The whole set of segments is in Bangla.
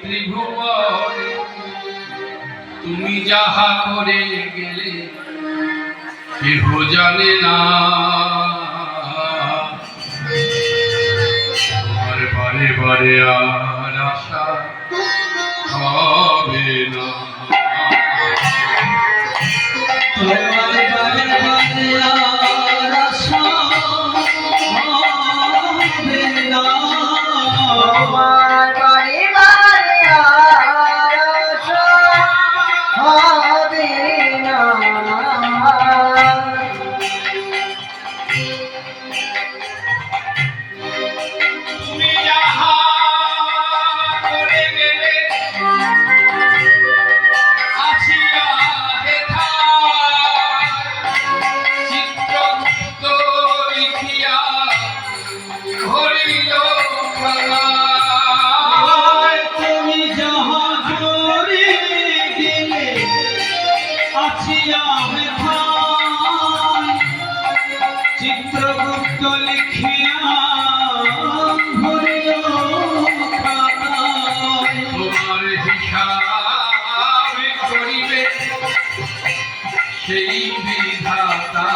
ত্রিভুবনে তুমি যাহা করে গেলে কেহ জানে না। তোমার বারে বারে আর আশা হবে না। তোমার বারে বারে আর আশা হবে না। তোমার বারে বারে আর আশা হবে না। তুমি যাহা করে গেলে আসিয়া হেথায় চিত্রগুপ্ত লিখিয়া ধরিল গলায়। তুমি যাহা করে গেলে আসিয়া হেথায় চিত্রগুপ্ত লিখিয়া ধরিল খাতায়। তোমার হিসাব করিবে সেই বিধাতা।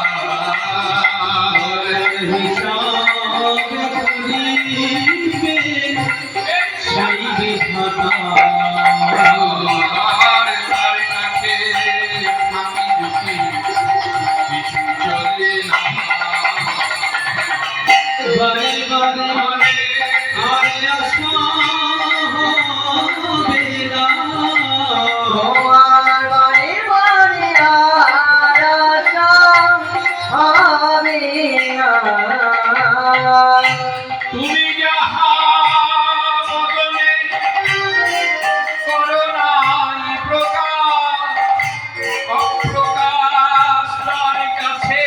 হিসাব করিবে সেই বিধাতা। আর তার কাছে আমি যদি কিছু চলে না। বারে বারে আর আশা হবে না। তোমার বারে বারে আর আশা হবে না। তুমি যাহা বদলে করো নাই প্রকাশ, অপ্রকাশ তার কাছে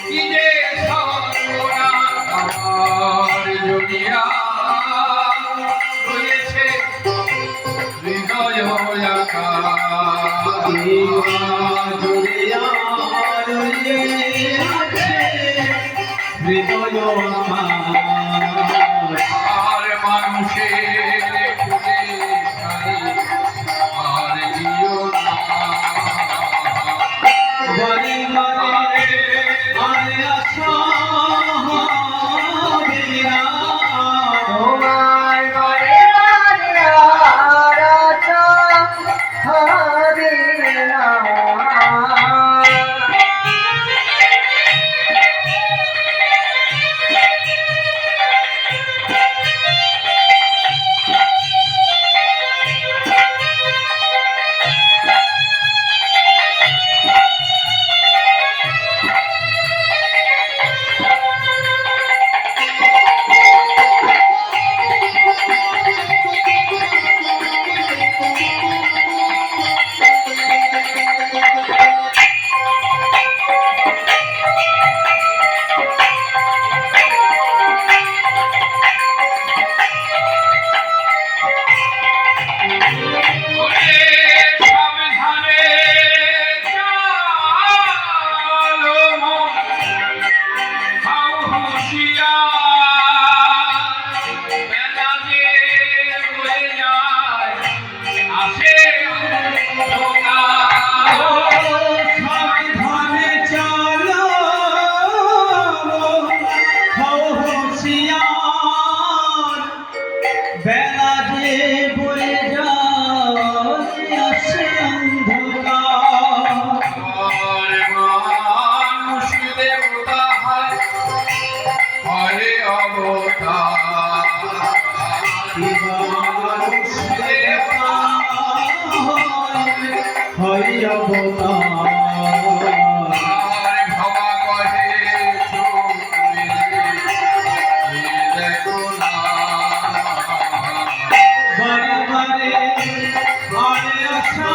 কি যে সর্বনাশ। আমার জড়িয়া রয়েছে হৃদয় আকাশ। হৃদয় আর মানুষের খুঁজে খাই আর দিও না। বারে বারে আর আশা হবে না। তোমার বারে বারে আর আশা হবে না। ওরে সাবধানে চালো মন, হাও হুঁশিয়ার। বেলা যে হয়ে যায় আসে অন্ধকার। সাবধানে চালো হও হুঁশিয়ার। বেলা যে বয়ে যায় আসে অন্ধকার। আর মানুষ দেবতা হয় হয় অবতার। মানুষ দেবতা হয় অবতার। আর ভবা কহে চোখ মেলে এ দেখো না। বারে বারে আর আশা